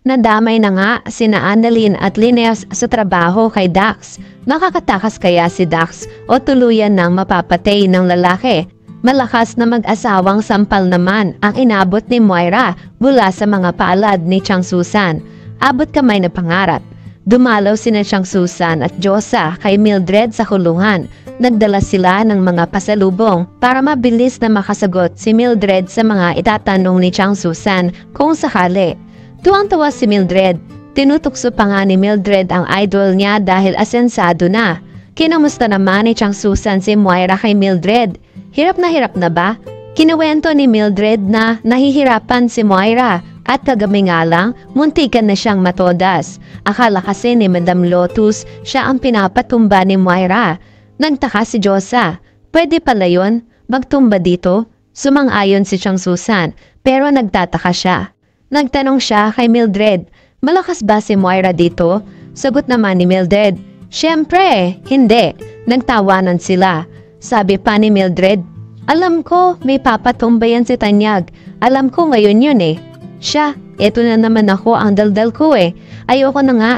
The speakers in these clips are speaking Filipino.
Nadamay na nga sina Annalyn at Linnes sa trabaho kay Dax. Makakatakas kaya si Dax o tuluyan nang mapapatay ng lalaki? Malakas na mag-asawang sampal naman ang inabot ni Moira mula sa mga palad ni Chang Susan. Abot kamay na pangarap. Dumalaw sina Chang Susan at Josa kay Mildred sa kulungan. Nagdala sila ng mga pasalubong para mabilis na makasagot si Mildred sa mga itatanong ni Chang Susan kung sakali. Tuwang-tuwa si Mildred. Tinutukso pa nga ni Mildred ang idol niya dahil asensado na. Kinamusta naman ni Chang Susan si Moira kay Mildred? Hirap na ba? Kinuwento ni Mildred na nahihirapan si Moira at kagabi nga lang, muntikan na siyang matodas. Akala kasi ni Madam Lotus siya ang pinapatumba ni Moira. Nagtaka si Josa. Pwede pala yun? Magtumba dito? Sumang-ayon si Chang Susan pero nagtataka siya. Nagtanong siya kay Mildred, malakas ba si Moira dito? Sagot naman ni Mildred, syempre, hindi. Nagtawanan sila. Sabi pa ni Mildred, alam ko, may papatumba yan si Tanyag. Alam ko ngayon yun eh. Siya, eto na naman ako ang daldal ko eh. Ayoko na nga.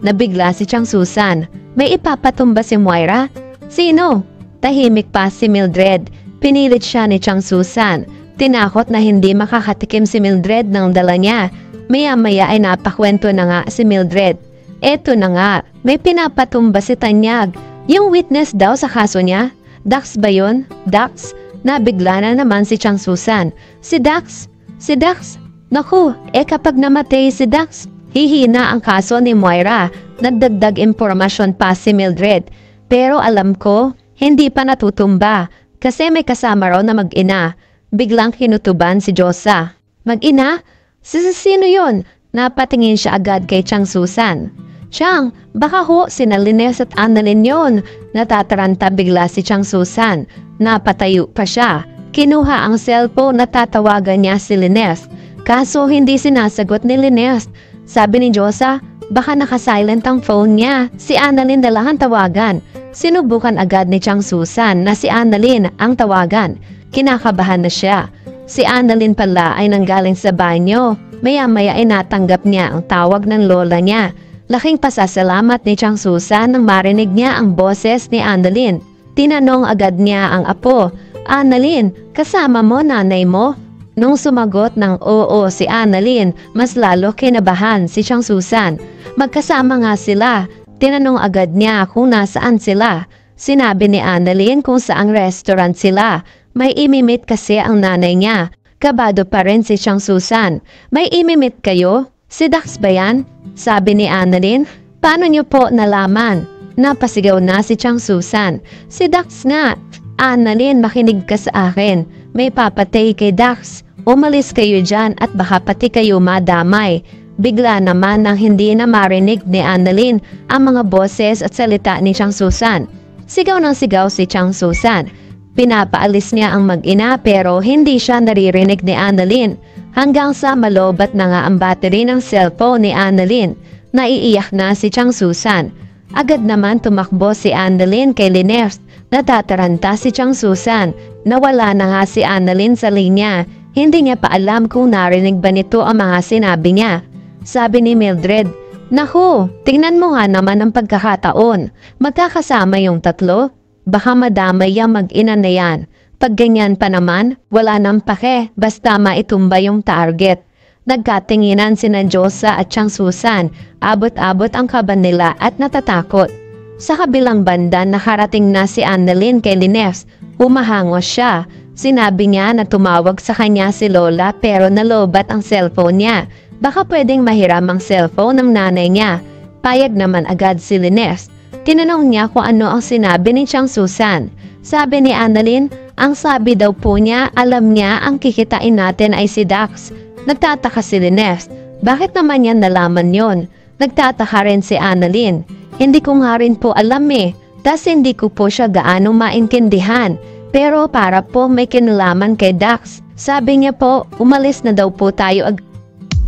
Nabigla si Chang Susan. May ipapatumba si Moira? Sino? Tahimik pa si Mildred. Pinilit siya ni Chang Susan. Tinakot na hindi makakatikim si Mildred ng dala niya. Maya-maya ay napakwento na nga si Mildred. Eto na nga, may pinapatumba si Tanyag. Yung witness daw sa kaso niya. Dax ba yun? Dax? Nabigla na naman si Chang Susan. Si Dax? Si Dax? Naku, kapag namatay si Dax, hihina ang kaso ni Moira. Nagdagdag impormasyon pa si Mildred. Pero alam ko, hindi pa natutumba. Kasi may kasama raw na mag-ina. Biglang kinutuban si Josa. Mag-ina? Sino yun? Napatingin siya agad kay Chang Susan. Chang, baka ho sina Linnes at Annalyn yun. Natataranta bigla si Chang Susan. Napatayo pa siya. Kinuha ang cellphone na tatawagan niya si Linnes. Kaso hindi sinasagot ni Linnes. Sabi ni Josa, baka nakasilent ang phone niya. Si Annalyn dalahan tawagan. Sinubukan agad ni Chang Susan na si Annalyn ang tawagan. Kinakabahan na siya. Si Annalyn pala ay nanggaling sa banyo. Maya-maya ay natanggap niya ang tawag ng lola niya. Laking pasasalamat ni Chang Susan nang marinig niya ang boses ni Annalyn. Tinanong agad niya ang apo, Annalyn, kasama mo nanay mo? Nung sumagot ng oo si Annalyn, mas lalo kinabahan si Chang Susan. Magkasama nga sila. Tinanong agad niya kung nasaan sila. Sinabi ni Annalyn kung saang restaurant sila. May imimit kasi ang nanay niya. Kabado pa rin si Chang Susan. May imimit kayo? Si Dax ba yan? Sabi ni Annalyn. Paano niyo po nalaman? Napasigaw na si Chang Susan. Si Dax nga. Annalyn, makinig ka sa akin. May papatay kay Dax. Umalis kayo dyan at baka pati kayo madamay. Bigla naman nang hindi na marinig ni Annalyn ang mga boses at salita ni Chang Susan. Sigaw ng sigaw si Chang Susan. Pinapaalis niya ang mag-ina pero hindi siya naririnig ni Annalyn. Hanggang sa malobat na nga ang battery ng cellphone ni Annalyn. Naiiyak na si Chang Susan. Agad naman tumakbo si Annalyn kay Linnes. Natataranta si Chang Susan. Nawala na nga si Annalyn sa linya. Hindi niya pa alam kung narinig ba nito ang mga sinabi niya. Sabi ni Mildred, naku, tingnan mo nga naman ang pagkakataon. Magkakasama yung tatlo. Baka madamay yung mag-ina na yan. Pag ganyan pa naman, wala nang pake, basta maitumba yung target. Nagkatinginan sina Josa at Chang Susan. Abot-abot ang kaban nila at natatakot. Sa kabilang banda, nakarating na si Annalyn kay Linnes. Humahangos siya. Sinabi niya na tumawag sa kanya si Lola pero nalobat ang cellphone niya. Baka pwedeng mahiram ang cellphone ng nanay niya. Payag naman agad si Linnes. Tinanong niya kung ano ang sinabi ni Chang Susan. Sabi ni Annalyn, ang sabi daw po niya, alam niya ang kikitain natin ay si Dax. Nagtataka si Linnes. Bakit naman yan nalaman yon? Nagtataka rin si Annalyn. Hindi ko nga rin po alam eh. Tas hindi ko po siya gaano maintindihan. Pero para po may kinalaman kay Dax. Sabi niya po, umalis na daw po tayo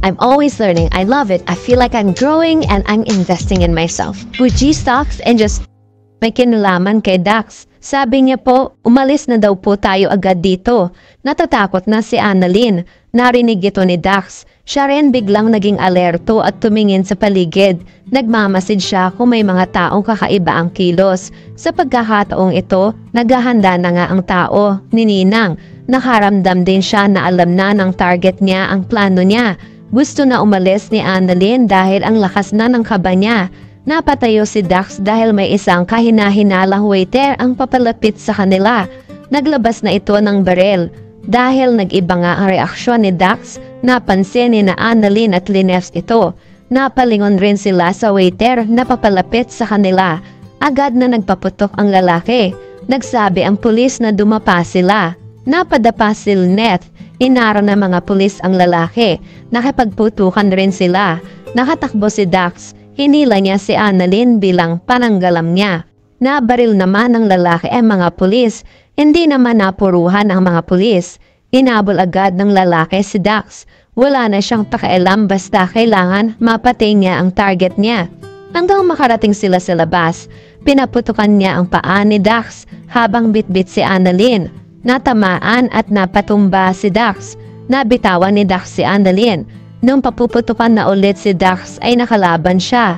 I'm always learning. I love it. I feel like I'm growing and I'm investing in myself. With G-Stocks and just may kinalaman kay Dax. Sabi niya po, umalis na daw po tayo agad dito. Natatakot na si Annalyn. Narinig ito ni Dax. Siya rin biglang naging alerto at tumingin sa paligid. Nagmamasid siya kung may mga taong kakaiba ang kilos. Sa pagkakataong ito, naghahanda na nga ang tao ni Ninang. Nakaramdam din siya na alam na ng target niya ang plano niya. Gusto na umalis ni Annalyn dahil ang lakas na ng kaba niya. Napatayo si Dax dahil may isang kahina-hinalang waiter ang papalapit sa kanila. Naglabas na ito ng baril. Dahil nag-iba nga ang reaksyon ni Dax, napansin ni na Annalyn at Linef ito. Napalingon rin sila sa waiter na papalapit sa kanila. Agad na nagpaputok ang lalaki. Nagsabi ang pulis na dumapa sila. Napadapa si Lynette. Inaro ng mga pulis ang lalaki. Nakipagputukan rin sila. Nakatakbo si Dax. Hinila niya si Annalyn bilang pananggalam niya. Nabaril naman ng lalaki ang mga pulis. Hindi naman napuruhan ang mga pulis. Inabol agad ng lalaki si Dax. Wala na siyang pakialam basta kailangan mapatay niya ang target niya. Hanggang makarating sila sa labas, pinaputukan niya ang paa ni Dax habang bitbit si Annalyn. Natamaan at napatumba si Dax. Nabitawan ni Dax si Annalyn. Nung papuputukan na ulit si Dax ay nakalaban siya.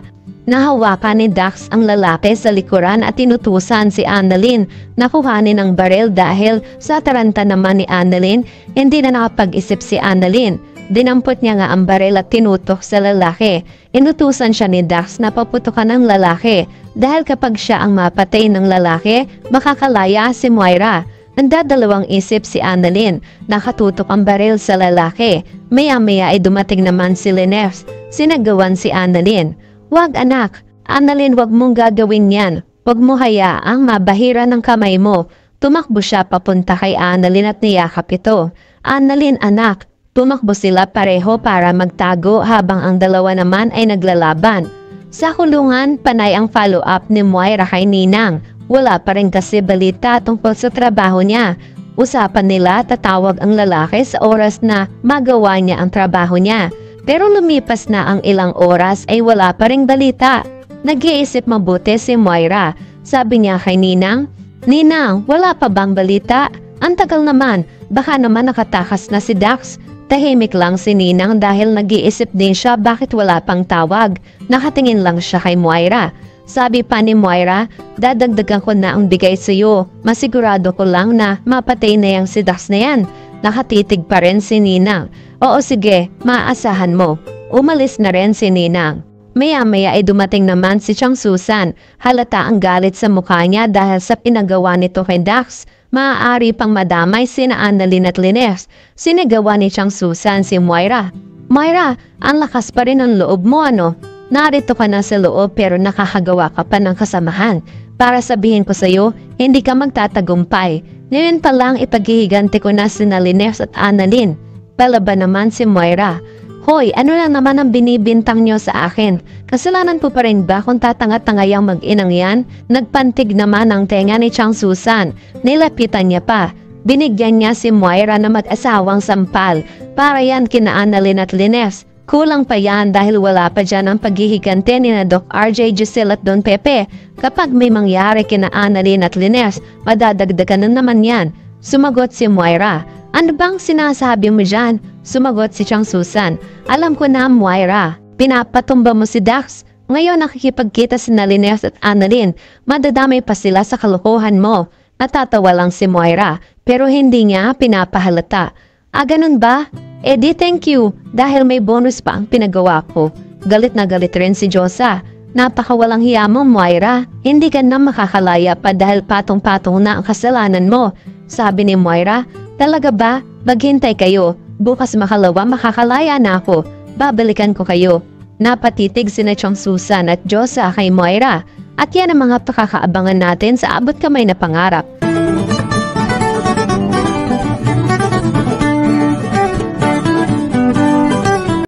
Nahawakan ni Dax ang lalaki sa likuran at tinutusan si Annalyn na kuhanin ang baril dahil sa taranta naman ni Annalyn, hindi na nakapag-isip si Annalyn. Dinampot niya nga ang baril at tinutok sa lalaki. Inutusan siya ni Dax na paputukan ang lalaki dahil kapag siya ang mapatay ng lalaki, makakalaya si Moira. Nagdadalawang isip si Annalyn, nakatutok ang baril sa lalaki. Maya-maya ay dumating naman si Linef. Sinagawan si Annalyn. "Wag anak, Annalyn, wag mong gagawin yan. Wag mo hayaang mabahira ng kamay mo." Tumakbo siya papunta kay Annalyn at niyakap ito. "Annalyn anak." Tumakbo sila pareho para magtago habang ang dalawa naman ay naglalaban. Sa kulungan, panay ang follow-up ni Moira kay Ninang. Wala pa rin kasi balita tungkol sa trabaho niya. Usapan nila tatawag ang lalaki sa oras na magawa niya ang trabaho niya. Pero lumipas na ang ilang oras ay wala pa ring balita. Nag-iisip mabuti si Moira. Sabi niya kay Ninang, "Ninang, wala pa bang balita? Ang tagal naman, baka naman nakatakas na si Dax." Tahimik lang si Ninang dahil nag-iisip din siya bakit wala pang tawag. Nakatingin lang siya kay Moira. Sabi pa ni Moira, "Dadagdagan ko na ang bigay sa iyo. Masigurado ko lang na mapatay na yang si Dax na yan." Nakatitig pa rin si Ninang. "Oo sige, maaasahan mo." Umalis na rin si Ninang. Maya-maya ay dumating naman si Chang Susan. Halata ang galit sa mukha niya dahil sa pinagawa nito kay Dax. Maaari pang madamay sina Annalyn at Linef. Sinagawa ni Chang Susan si Moira. "Moira, ang lakas pa rin ang loob mo ano? Narito ka na sa loob pero nakakagawa ka pa ng kasamahan. Para sabihin ko sa iyo, hindi ka magtatagumpay. Ngayon pa lang ipaghihiganti ko na sina Linef at Annalyn." Palaban naman si Moira. "Hoy, ano lang naman ang binibintang niyo sa akin? Kasalanan po pa rin ba kung tatanga-tangayang mag-inang yan?" Nagpantig naman ang tenga ni Chang Susan. Nilapitan niya pa. Binigyan niya si Moira na mag-asawang sampal. Para yan kina Annalyn at Linef. Kulang pa yan dahil wala pa dyan ang paghihiganti ni na Doc RJ, Giselle at Don Pepe. Kapag may mangyari kina Annalyn at Linef, madadagdagan na naman yan. Sumagot si Moira. "Ano bang sinasabi mo dyan?" Sumagot si Chang Susan. "Alam ko na, Moira. Pinapatumba mo si Dax. Ngayon nakikipagkita si Linef at Annalyn. Madadamay pa sila sa kalokohan mo." Natatawa lang si Moira, pero hindi niya pinapahalata. "Ah, ganun ba? Eh di thank you, dahil may bonus pa ang pinagawa ko." Galit na galit rin si Josa. "Napakawalang hiya mo, Moira. Hindi ka na makakalaya pa dahil patong-patong na ang kasalanan mo." Sabi ni Moira, "Talaga ba? Maghintay kayo. Bukas makalawa makakalaya na ako. Babalikan ko kayo." Napatitig sina Chang Susan at Josa kay Moira. At yan ang mga pakakaabangan natin sa Abot Kamay na Pangarap.